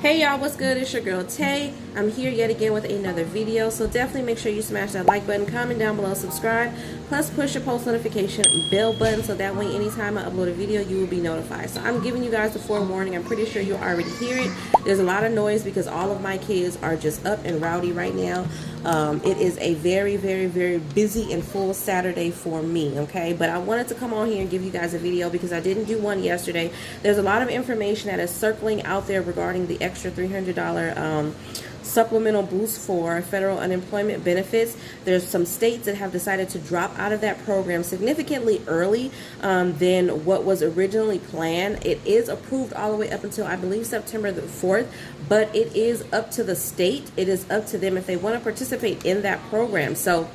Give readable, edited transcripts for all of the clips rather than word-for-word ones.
Hey y'all, what's good? It's your girl Tay. I'm here yet again with another video, so definitely make sure you smash that like button, comment down below, subscribe, plus push your post notification bell button so that way anytime I upload a video you will be notified. So I'm giving you guys the forewarning. I'm pretty sure you already hear it. There's a lot of noise because all of my kids are just up and rowdy right now. It is a very busy and full Saturday for me, okay? But I wanted to come on here and give you guys a video because I didn't do one yesterday. There's a lot of information that is circling out there regarding the extra $300 supplemental boost for federal unemployment benefits. There's some states that have decided to drop out of that program significantly early than what was originally planned. It is approved all the way up until I believe September the 4th, but it is up to the state. It is up to them if they want to participate in that program. So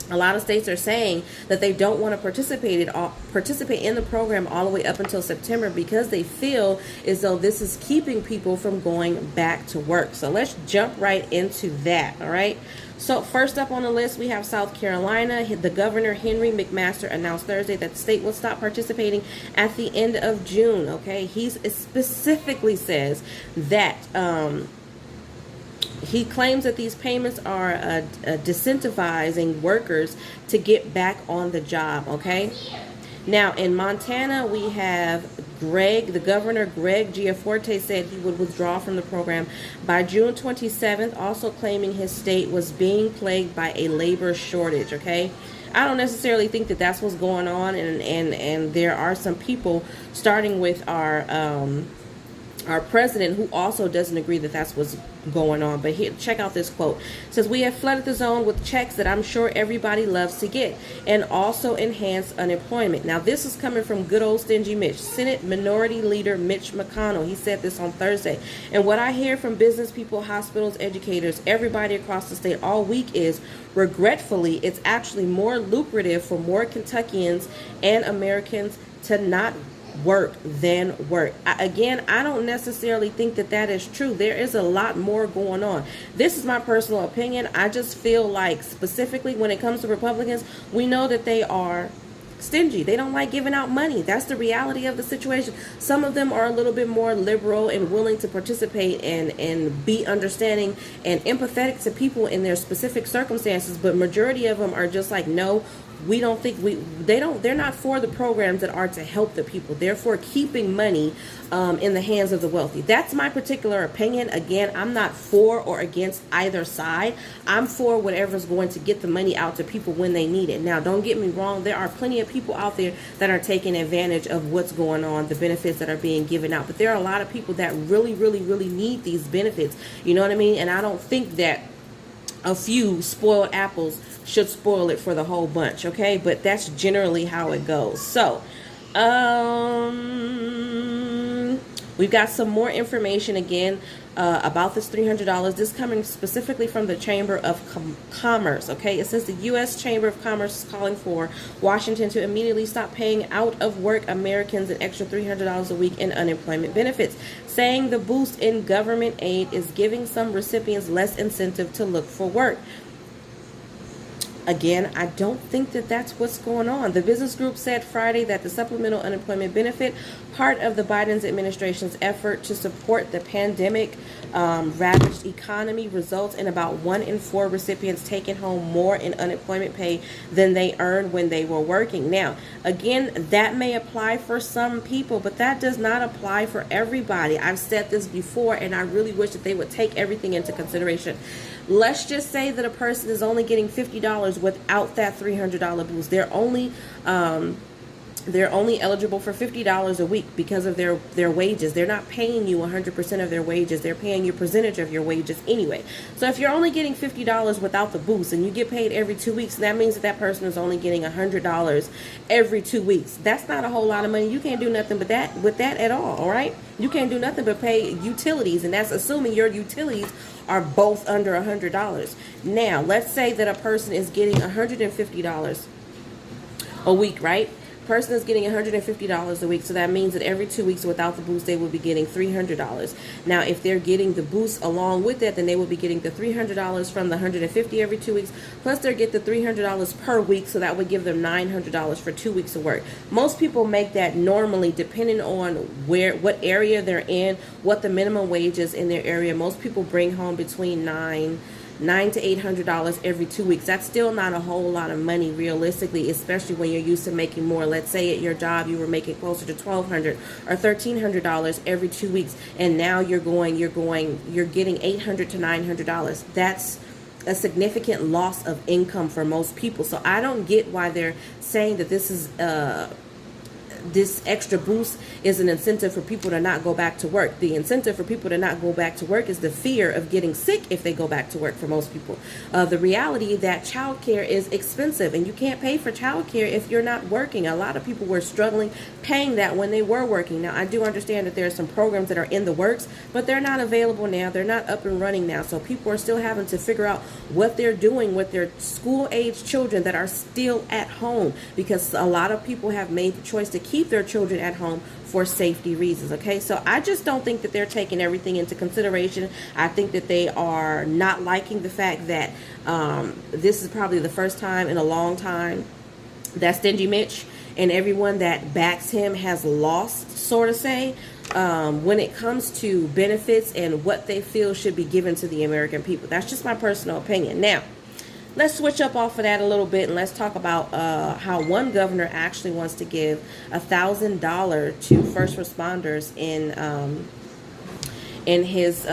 a lot of states are saying that they don't want to participate in the program all the way up until September because they feel as though this is keeping people from going back to work. So let's jump right into that, all right? So first up on the list, we have South Carolina. The governor, Henry McMaster, announced Thursday that the state will stop participating at the end of June, okay? He specifically says that he claims that these payments are disincentivizing workers to get back on the job, okay? Now, in Montana, we have the governor, Greg Gianforte, said he would withdraw from the program by June 27th, also claiming his state was being plagued by a labor shortage, okay? I don't necessarily think that that's what's going on, and there are some people, starting with our president, who also doesn't agree that that's what's going on. But here, check out this quote. It says, "We have flooded the zone with checks that I'm sure everybody loves to get, and also enhance unemployment." Now, this is coming from good old Stingy Mitch, Senate Minority Leader Mitch McConnell. He said this on Thursday. And what I hear from business people, hospitals, educators, everybody across the state all week is, regretfully, it's actually more lucrative for more Kentuckians and Americans to not work than work. Again, I don't necessarily think that that is true. There is a lot more going on. This is my personal opinion. I just feel like, specifically when it comes to Republicans, we know that they are stingy. They don't like giving out money. That's the reality of the situation. Some of them are a little bit more liberal and willing to participate and be understanding and empathetic to people in their specific circumstances, but majority of them are just like, no, we don't think they're not for the programs that are to help the people. They're for keeping money in the hands of the wealthy. That's my particular opinion. Again, I'm not for or against either side. I'm for whatever's going to get the money out to people when they need it. Now, don't get me wrong. There are plenty of people out there that are taking advantage of what's going on, the benefits that are being given out. But there are a lot of people that really need these benefits. You know what I mean? And I don't think that a few spoiled apples should spoil it for the whole bunch, okay? But that's generally how it goes. So, we've got some more information again about this $300. This coming specifically from the Chamber of Commerce, okay? It says the U.S. Chamber of Commerce is calling for Washington to immediately stop paying out of work Americans an extra $300 a week in unemployment benefits, saying the boost in government aid is giving some recipients less incentive to look for work. Again, I don't think that that's what's going on. The business group said Friday that the supplemental unemployment benefit, part of the Biden administration's effort to support the pandemic ravaged economy, results in about 1 in 4 recipients taking home more in unemployment pay than they earned when they were working. Now, again, that may apply for some people, but that does not apply for everybody. I've said this before, and I really wish that they would take everything into consideration. Let's just say that a person is only getting $50 without that $300 boost. They're only eligible for $50 a week because of their wages. They're not paying you 100% of their wages. They're paying you a percentage of your wages anyway. So if you're only getting $50 without the boost and you get paid every 2 weeks, that means that person is only getting $100 every 2 weeks. That's not a whole lot of money. You can't do nothing with that at all right? You can't do nothing but pay utilities, and that's assuming your utilities are both under $100. Now, let's say that a person is getting $150 a week, right? Person is getting $150 a week, so that means that every 2 weeks without the boost, they will be getting $300. Now, if they're getting the boost along with that, then they will be getting the $300 from the $150 every 2 weeks, plus they get the $300 per week, so that would give them $900 for 2 weeks of work. Most people make that normally, depending on what area they're in, what the minimum wage is in their area. Most people bring home between $900 to $800 every 2 weeks. That's still not a whole lot of money realistically, especially when you're used to making more. Let's say at your job you were making closer to $1,200 or $1,300 every 2 weeks, and now you're getting $800 to $900. That's a significant loss of income for most people. So I don't get why they're saying that this extra boost is an incentive for people to not go back to work. The incentive for people to not go back to work is the fear of getting sick if they go back to work for most people. The reality that childcare is expensive, and you can't pay for childcare if you're not working. A lot of people were struggling paying that when they were working. Now, I do understand that there are some programs that are in the works, but they're not available now. They're not up and running now. So people are still having to figure out what they're doing with their school-age children that are still at home, because a lot of people have made the choice to keep their children at home for safety reasons. Okay, so I just don't think that they're taking everything into consideration. I think that they are not liking the fact that this is probably the first time in a long time that Stingy Mitch and everyone that backs him has lost, sort of say, when it comes to benefits and what they feel should be given to the American people. That's just my personal opinion. Now, let's switch up off of that a little bit, and let's talk about how one governor actually wants to give $1,000 to first responders in his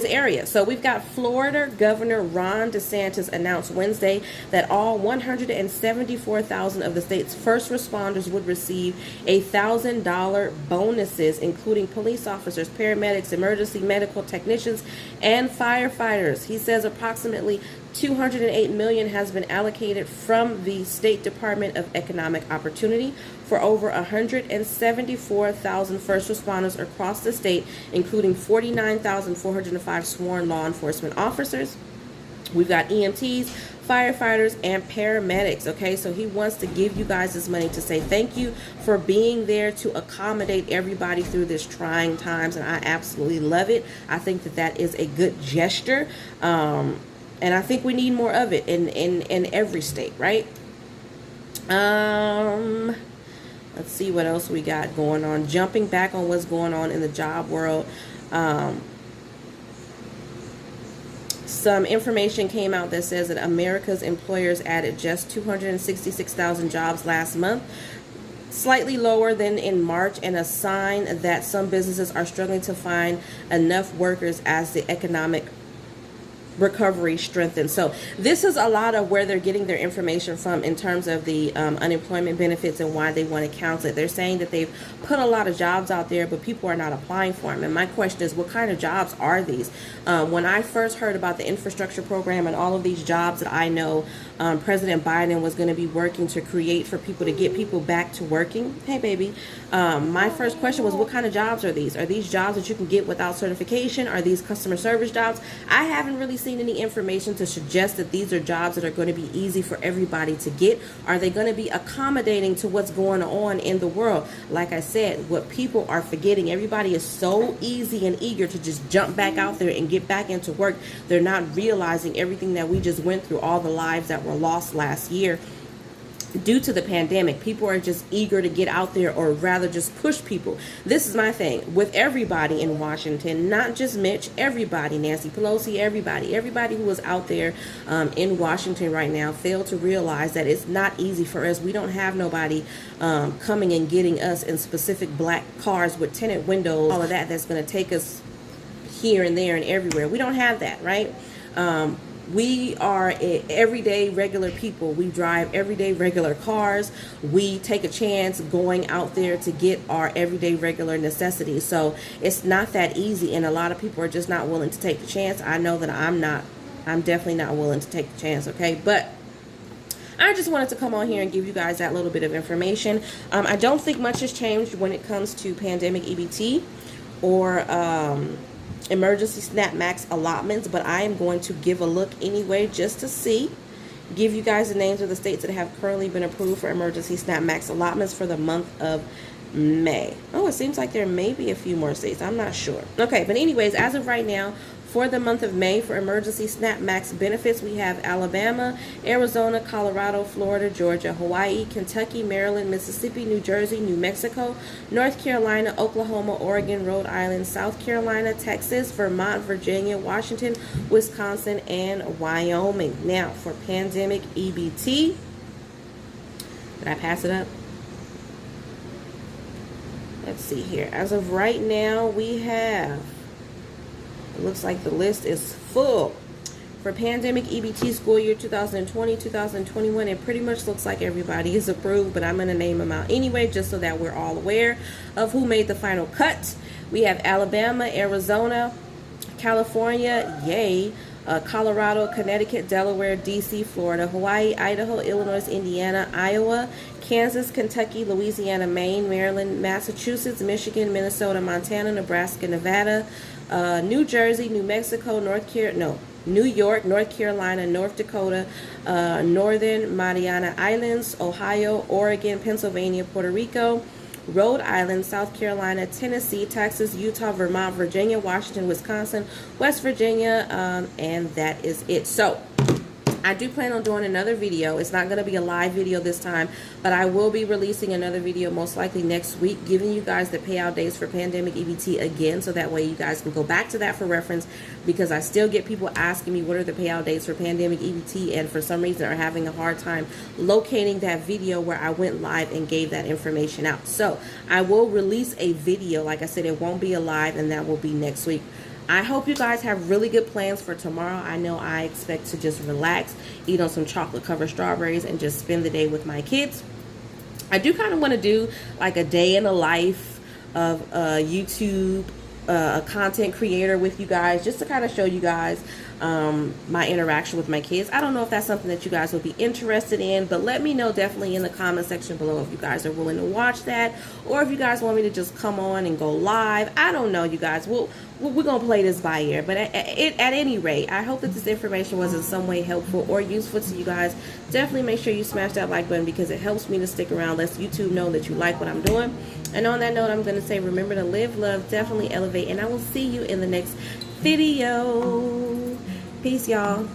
area. So we've got Florida Governor Ron DeSantis announced Wednesday that all 174,000 of the state's first responders would receive $1,000 bonuses, including police officers, paramedics, emergency medical technicians, and firefighters. He says approximately $208 million has been allocated from the State Department of Economic Opportunity for over 174,000 first responders across the state, including 49,405 sworn law enforcement officers. We've got EMTs, firefighters, and paramedics. Okay, so he wants to give you guys this money to say thank you for being there to accommodate everybody through this trying times, and I absolutely love it. I think that that is a good gesture. And I think we need more of it in every state, right? Let's see what else we got going on. Jumping back on what's going on in the job world. Some information came out that says that America's employers added just 266,000 jobs last month, slightly lower than in March, and a sign that some businesses are struggling to find enough workers as the economic recovery strengthened. So this is a lot of where they're getting their information from in terms of the unemployment benefits and why they want to counsel it. They're saying that they've put a lot of jobs out there, but people are not applying for them. And my question is, what kind of jobs are these? When I first heard about the infrastructure program and all of these jobs that I know President Biden was going to be working to create for people to get people back to working. Hey, baby. My first question was, what kind of jobs are these? Are these jobs that you can get without certification? Are these customer service jobs? I haven't really seen any information to suggest that these are jobs that are going to be easy for everybody to get. Are they going to be accommodating to what's going on in the world? Like I said, what people are forgetting, everybody is so easy and eager to just jump back out there and get back into work. They're not realizing everything that we just went through, all the lives that were lost last year due to the pandemic. People are just eager to get out there, or rather just push people. This is my thing with everybody in Washington, not just Mitch, everybody, Nancy Pelosi, everybody who was out there in Washington right now failed to realize that it's not easy for us. We don't have nobody coming and getting us in specific black cars with tinted windows, all of that, that's going to take us here and there and everywhere. We don't have that, right? We are everyday regular people. We drive everyday regular cars. We take a chance going out there to get our everyday regular necessities. So it's not that easy, and a lot of people are just not willing to take the chance. I know that I'm definitely not willing to take the chance, okay? But I just wanted to come on here and give you guys that little bit of information. I don't think much has changed when it comes to pandemic EBT or emergency SNAP Max allotments, but I am going to give a look anyway just to see, give you guys the names of the states that have currently been approved for emergency SNAP Max allotments for the month of May. Oh, it seems like there may be a few more states. I'm not sure. Okay, but anyways, as of right now, for the month of May, for emergency SNAP Max benefits, we have Alabama, Arizona, Colorado, Florida, Georgia, Hawaii, Kentucky, Maryland, Mississippi, New Jersey, New Mexico, North Carolina, Oklahoma, Oregon, Rhode Island, South Carolina, Texas, Vermont, Virginia, Washington, Wisconsin, and Wyoming. Now, for pandemic EBT, did I pass it up? Let's see here. As of right now, we have, it looks like the list is full. For pandemic EBT school year 2020-2021, it pretty much looks like everybody is approved, but I'm going to name them out anyway, just so that we're all aware of who made the final cut. We have Alabama, Arizona, California, yay, Colorado, Connecticut, Delaware, DC, Florida, Hawaii, Idaho, Illinois, Indiana, Iowa, Kansas, Kentucky, Louisiana, Maine, Maryland, Massachusetts, Michigan, Minnesota, Montana, Nebraska, Nevada, New Jersey, New Mexico, New York, North Carolina, North Dakota, Northern Mariana Islands, Ohio, Oregon, Pennsylvania, Puerto Rico, Rhode Island, South Carolina, Tennessee, Texas, Utah, Vermont, Virginia, Washington, Wisconsin, West Virginia, and that is it. So I do plan on doing another video. It's not going to be a live video this time, but I will be releasing another video most likely next week, giving you guys the payout days for pandemic EBT again, so that way you guys can go back to that for reference, because I still get people asking me what are the payout dates for pandemic EBT, and for some reason are having a hard time locating that video where I went live and gave that information out. So I will release a video. Like I said, it won't be a live, and that will be next week. I hope you guys have really good plans for tomorrow. I know I expect to just relax, eat on some chocolate covered strawberries, and just spend the day with my kids. I do kind of want to do like a day in the life of YouTube, a content creator with you guys, just to kind of show you guys my interaction with my kids. I don't know if that's something that you guys would be interested in, but let me know definitely in the comment section below if you guys are willing to watch that, or if you guys want me to just come on and go live. I don't know, you guys. We're gonna play this by ear, but at any rate, I hope that this information was in some way helpful or useful to you guys. Definitely make sure you smash that like button, because it helps me to stick around, lets YouTube know that you like what I'm doing. And on that note, I'm gonna say, remember to live, love, definitely elevate, and I will see you in the next video. Peace, y'all.